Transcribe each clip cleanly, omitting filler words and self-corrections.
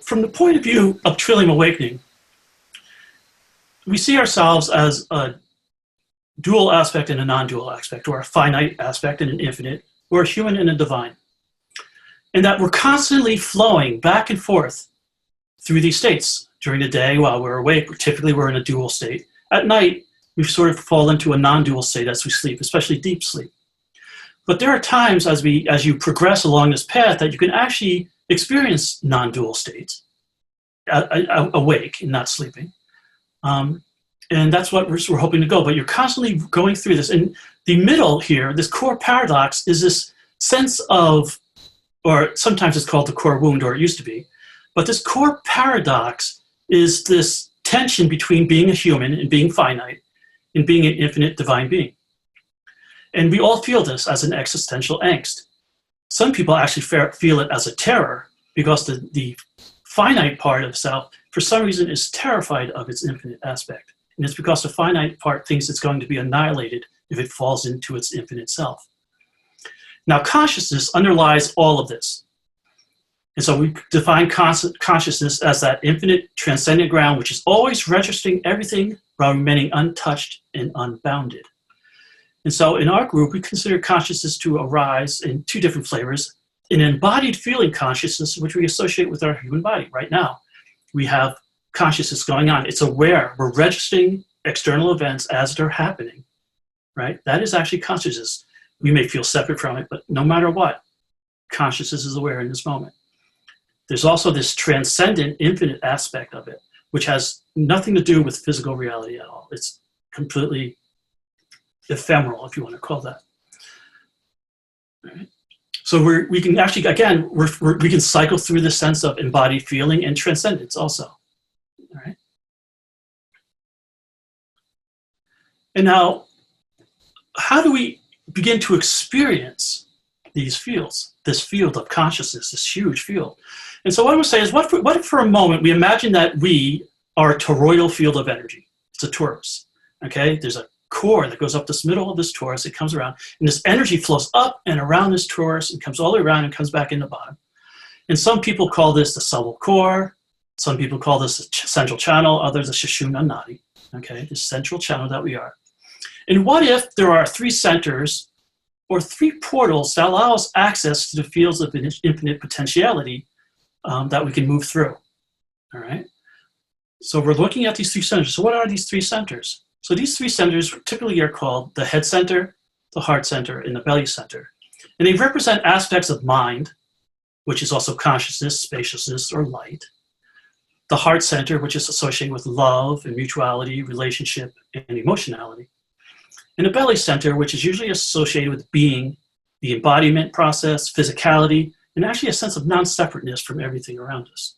from the point of view of Trillium Awakening, we see ourselves as a dual aspect and a non-dual aspect, or a finite aspect and an infinite, or a human and a divine. And that we're constantly flowing back and forth through these states. During the day, while we're awake, typically we're in a dual state. At night, we sort of fall into a non-dual state as we sleep, especially deep sleep. But there are times as you progress along this path that you can actually experience non-dual states, awake and not sleeping. And that's what we're hoping to go. But you're constantly going through this. And the middle here, this core paradox, is this sense of, or sometimes it's called the core wound, or it used to be. But this core paradox is this tension between being a human and being finite and being an infinite divine being. And we all feel this as an existential angst. Some people actually feel it as a terror because the finite part of self, for some reason, is terrified of its infinite aspect. And it's because the finite part thinks it's going to be annihilated if it falls into its infinite self. Now, consciousness underlies all of this. And so we define consciousness as that infinite transcendent ground, which is always registering everything while remaining untouched and unbounded. And so in our group, we consider consciousness to arise in two different flavors. An embodied feeling consciousness, which we associate with our human body right now. We have consciousness going on. It's aware. We're registering external events as they're happening, right? That is actually consciousness. We may feel separate from it, but no matter what, consciousness is aware in this moment. There's also this transcendent, infinite aspect of it, which has nothing to do with physical reality at all. It's completely ephemeral, if you want to call that. All right. So we can actually, again, we can cycle through the sense of embodied feeling and transcendence also. All right. And now, how do we begin to experience these fields, this field of consciousness, this huge field? And so what I would say is, what if for a moment we imagine that we are a toroidal field of energy? It's a torus, okay? There's a core that goes up this middle of this torus, it comes around, and this energy flows up and around this torus and comes all the way around and comes back in the bottom. And some people call this the subtle core, some people call this the central channel, others the Sushumna Nadi, okay? The central channel that we are. And what if there are three centers or three portals that allow us access to the fields of infinite potentiality that we can move through, all right? So we're looking at these three centers. So what are these three centers? So these three centers typically are called the head center, the heart center, and the belly center. And they represent aspects of mind, which is also consciousness, spaciousness, or light. The heart center, which is associated with love and mutuality, relationship, and emotionality. And the belly center, which is usually associated with being, the embodiment process, physicality, and actually a sense of non-separateness from everything around us.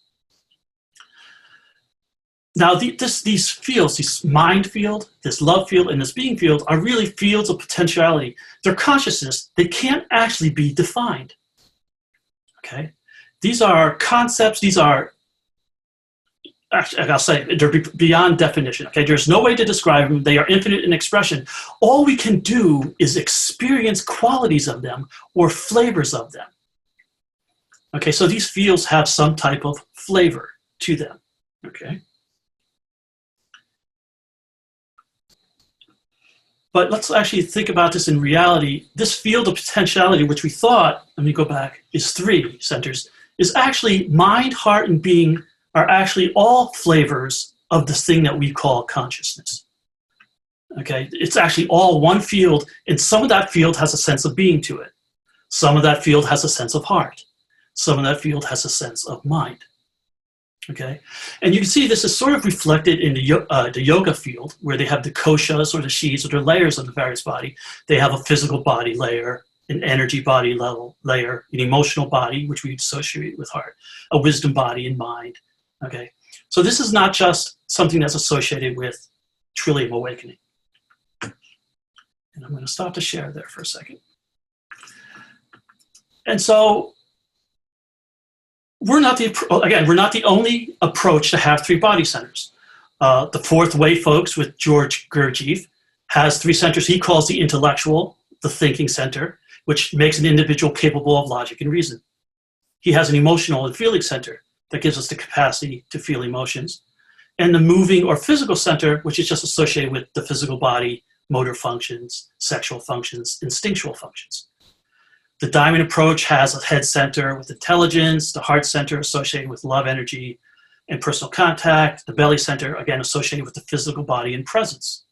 Now, these fields, this mind field, this love field, and this being field are really fields of potentiality. They're consciousness. They can't actually be defined, okay? These are concepts. These are, actually, I'll say, they're beyond definition, okay? There's no way to describe them. They are infinite in expression. All we can do is experience qualities of them or flavors of them. Okay, so these fields have some type of flavor to them, okay? But let's actually think about this in reality. This field of potentiality, which we thought, let me go back, is three centers, is actually mind, heart, and being are actually all flavors of this thing that we call consciousness. Okay, it's actually all one field, and some of that field has a sense of being to it. Some of that field has a sense of heart. Some of that field has a sense of mind. Okay, and you can see this is sort of reflected in the yoga field, where they have the koshas or the shis, or the layers of the various body. They have a physical body layer, an energy body level layer, an emotional body, which we associate with heart, a wisdom body and mind. Okay, so this is not just something that's associated with Trillium Awakening. And I'm going to stop the share there for a second. And so we're not the only approach to have three body centers. The Fourth Way folks with George Gurdjieff has three centers. He calls the intellectual, the thinking center, which makes an individual capable of logic and reason. He has an emotional and feeling center, that gives us the capacity to feel emotions, and the moving or physical center, which is just associated with the physical body, motor functions, sexual functions, instinctual functions. The diamond approach has a head center with intelligence, the heart center associated with love, energy, and personal contact, the belly center, again, associated with the physical body and presence.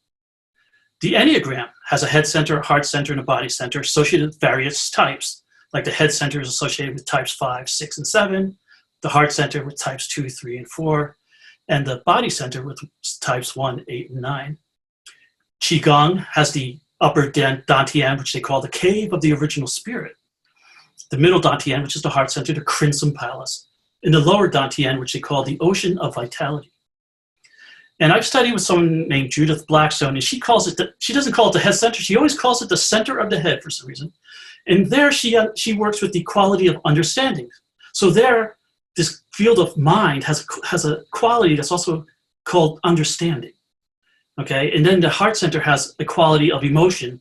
The Enneagram has a head center, a heart center, and a body center associated with various types, like the head center is associated with types 5, 6, and 7, the heart center with types 2, 3, and 4, and the body center with types 1, 8, and 9. Qigong has the upper dantian, which they call the cave of the original spirit, the middle dantian, which is the heart center, the crimson palace, and the lower dantian, which they call the ocean of vitality. And I've studied with someone named Judith Blackstone, and she doesn't call it the head center, she always calls it the center of the head for some reason. And there she works with the quality of understanding. So there, this field of mind has a quality that's also called understanding. Okay, and then the heart center has a quality of emotion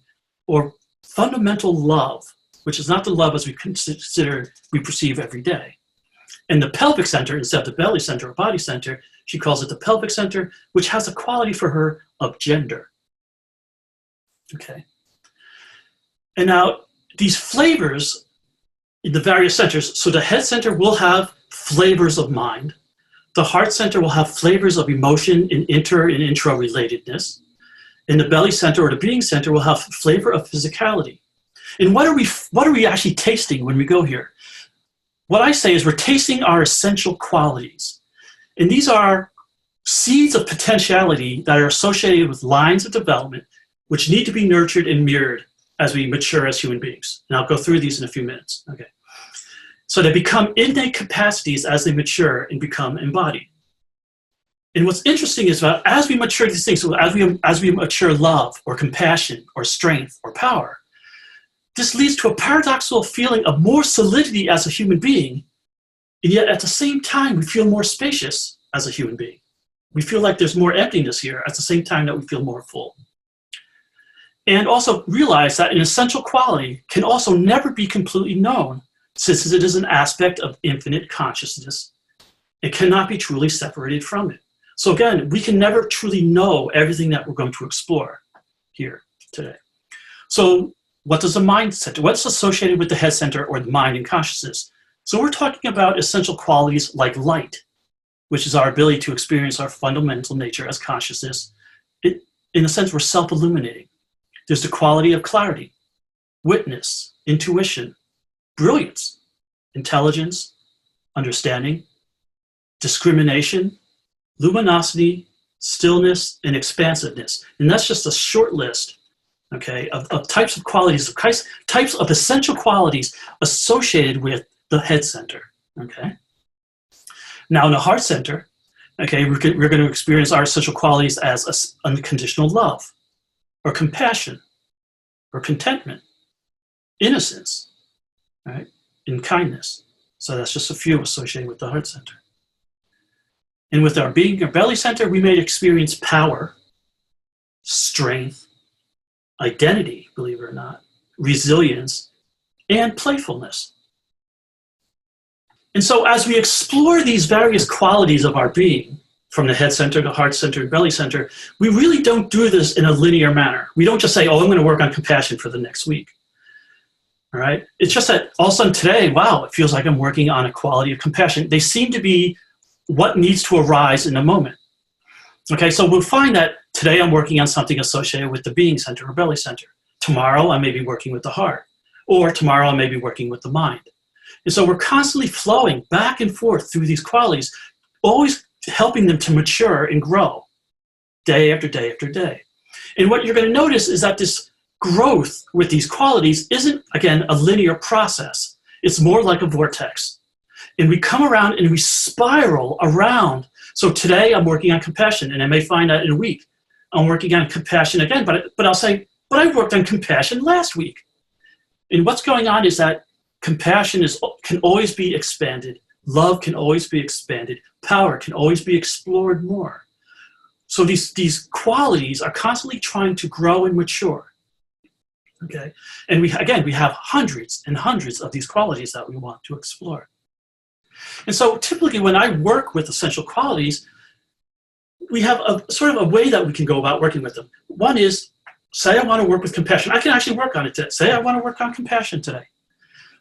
or fundamental love, which is not the love as we perceive every day. And the pelvic center, instead of the belly center or body center, she calls it the pelvic center, which has a quality for her of gender. Okay. And now these flavors in the various centers, so the head center will have flavors of mind. The heart center will have flavors of emotion and inter and intra-relatedness. And the belly center or the being center will have flavor of physicality. And what are we actually tasting when we go here? What I say is we're tasting our essential qualities. And these are seeds of potentiality that are associated with lines of development which need to be nurtured and mirrored as we mature as human beings. And I'll go through these in a few minutes. Okay. So they become innate capacities as they mature and become embodied. And what's interesting is that as we mature these things, so as we mature love or compassion or strength or power, this leads to a paradoxical feeling of more solidity as a human being, and yet at the same time, we feel more spacious as a human being. We feel like there's more emptiness here at the same time that we feel more full. And also realize that an essential quality can also never be completely known, since it is an aspect of infinite consciousness. It cannot be truly separated from it. So again, we can never truly know everything that we're going to explore here today. So what does the mind center, what's associated with the head center or the mind and consciousness? So we're talking about essential qualities like light, which is our ability to experience our fundamental nature as consciousness. In a sense, we're self-illuminating. There's the quality of clarity, witness, intuition, brilliance, intelligence, understanding, discrimination, luminosity, stillness, and expansiveness. And that's just a short list, okay, of types of qualities, types of essential qualities associated with the head center, okay? Now in the heart center, okay, we're going to experience our essential qualities as unconditional love, or compassion, or contentment, innocence, right, and kindness. So that's just a few associated with the heart center. And with our being or belly center, we may experience power, strength, identity, believe it or not, resilience, and playfulness. And so as we explore these various qualities of our being, from the head center to heart center and belly center, we really don't do this in a linear manner. We don't just say, oh, I'm going to work on compassion for the next week. All right? It's just that all of a sudden today, wow, it feels like I'm working on a quality of compassion. They seem to be what needs to arise in the moment. Okay, so we'll find that today I'm working on something associated with the being center or belly center. Tomorrow I may be working with the heart, or tomorrow I may be working with the mind. And so we're constantly flowing back and forth through these qualities, always helping them to mature and grow day after day after day. And what you're going to notice is that this growth with these qualities isn't, again, a linear process. It's more like a vortex. And we come around and we spiral around. So today I'm working on compassion, and I may find that in a week I'm working on compassion again, but I'll say, but I worked on compassion last week. And what's going on is that compassion can always be expanded. Love can always be expanded. Power can always be explored more. So these qualities are constantly trying to grow and mature. Okay, and we have hundreds and hundreds of these qualities that we want to explore. And so typically when I work with essential qualities, we have a sort of a way that we can go about working with them. One is, say I want to work with compassion. I can actually work on it today. Say I want to work on compassion today.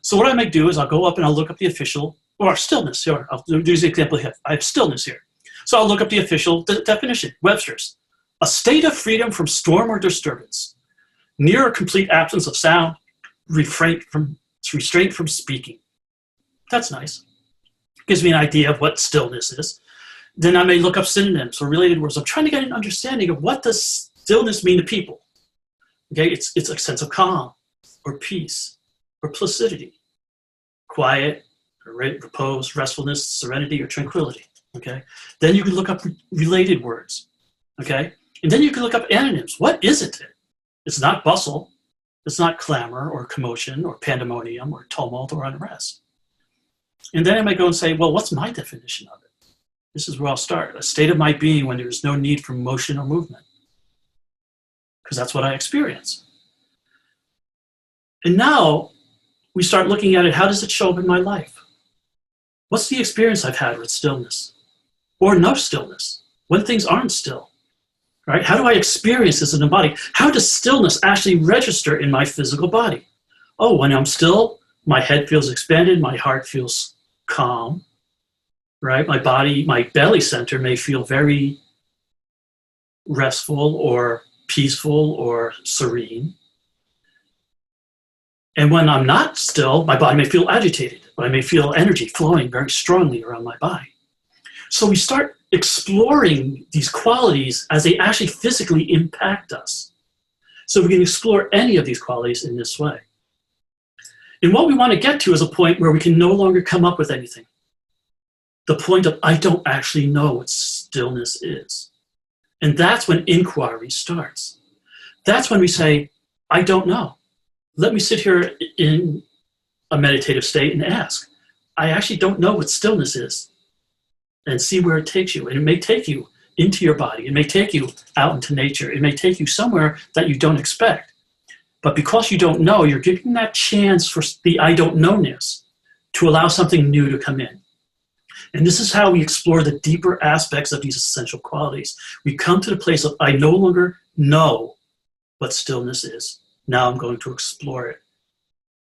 So what I might do is I'll go up and I'll look up the official, or stillness here. I'll do the example here. I have stillness here. So I'll look up the official definition, Webster's. A state of freedom from storm or disturbance, near a complete absence of sound, restraint from speaking. That's nice. Gives me an idea of what stillness is. Then I may look up synonyms or related words. I'm trying to get an understanding of what does stillness mean to people. Okay, it's a sense of calm or peace or placidity, quiet or repose, restfulness, serenity, or tranquility. Okay, then you can look up related words. Okay, and then you can look up antonyms. What is it? It's not bustle. It's not clamor or commotion or pandemonium or tumult or unrest. And then I might go and say, well, what's my definition of it? This is where I'll start. A state of my being when there's no need for motion or movement. Because that's what I experience. And now we start looking at it, how does it show up in my life? What's the experience I've had with stillness? Or no stillness? When things aren't still? Right? How do I experience this in the body? How does stillness actually register in my physical body? Oh, when I'm still, my head feels expanded, my heart feels calm, right? My body, my belly center may feel very restful or peaceful or serene. And when I'm not still, my body may feel agitated. I may feel energy flowing very strongly around my body. So we start exploring these qualities as they actually physically impact us. So we can explore any of these qualities in this way. And what we want to get to is a point where we can no longer come up with anything. The point of, I don't actually know what stillness is. And that's when inquiry starts. That's when we say, I don't know. Let me sit here in a meditative state and ask. I actually don't know what stillness is. And see where it takes you. And it may take you into your body. It may take you out into nature. It may take you somewhere that you don't expect. But because you don't know, you're giving that chance for the I don't know-ness to allow something new to come in. And this is how we explore the deeper aspects of these essential qualities. We come to the place of, I no longer know what stillness is. Now I'm going to explore it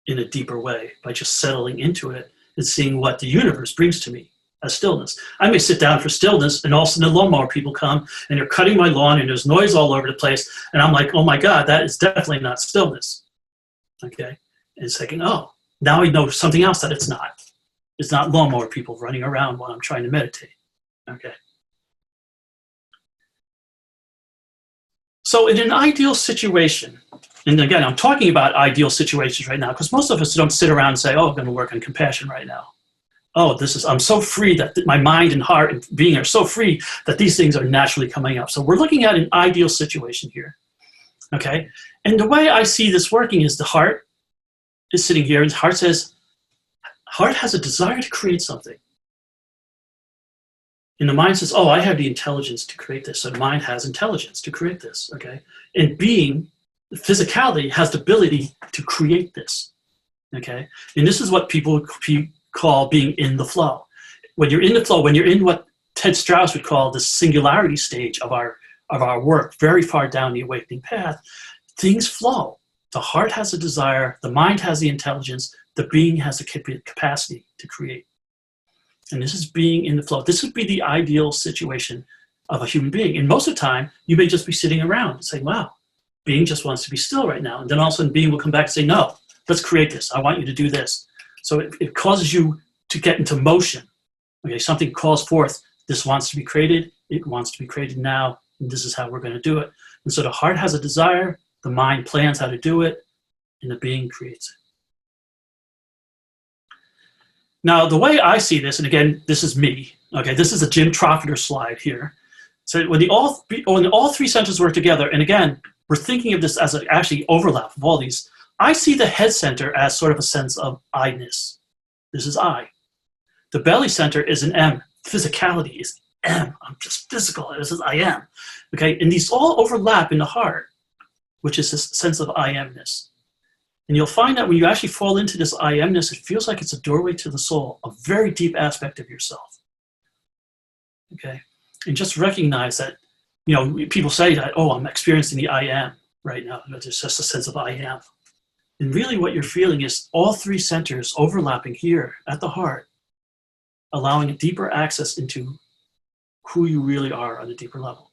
in a deeper way by just settling into it and seeing what the universe brings to me as stillness. I may sit down for stillness and all of a sudden the lawnmower people come and they're cutting my lawn and there's noise all over the place. And I'm like, oh my God, that is definitely not stillness. Okay. And it's like, oh, now I know something else that it's not. It's not lawnmower people running around while I'm trying to meditate. Okay. So in an ideal situation, and again, I'm talking about ideal situations right now because most of us don't sit around and say, oh, I'm going to work on compassion right now. Oh, I'm so free that my mind and heart and being are so free that these things are naturally coming up. So we're looking at an ideal situation here, okay? And the way I see this working is the heart is sitting here and the heart says, heart has a desire to create something. And the mind says, oh, I have the intelligence to create this. So the mind has intelligence to create this, okay? And being, the physicality has the ability to create this, okay? And this is what people call being in the flow. When you're in the flow, when you're in what Ted Strauss would call the singularity stage of our work, very far down the awakening path, things flow. The heart has a desire, the mind has the intelligence, the being has the capacity to create. And this is being in the flow. This would be the ideal situation of a human being. And most of the time, you may just be sitting around and saying, wow, being just wants to be still right now. And then all of a sudden, being will come back and say, no, let's create this. I want you to do this. So it causes you to get into motion. Okay, something calls forth, this wants to be created, it wants to be created now, and this is how we're going to do it. And so the heart has a desire, the mind plans how to do it, and the being creates it. Now, the way I see this, and again, this is me, okay, this is a Jim Trofatter slide here. So when all three centers work together, and again, we're thinking of this as an actually overlap of all these, I see the head center as sort of a sense of I-ness. This is I. The belly center is an M. Physicality is M. I'm just physical. This is I am. Okay, and these all overlap in the heart, which is this sense of I amness. And you'll find that when you actually fall into this I amness, it feels like it's a doorway to the soul, a very deep aspect of yourself. Okay? And just recognize that, you know, people say that, oh, I'm experiencing the I am right now. There's just a sense of I am. And really what you're feeling is all three centers overlapping here at the heart, allowing a deeper access into who you really are on a deeper level.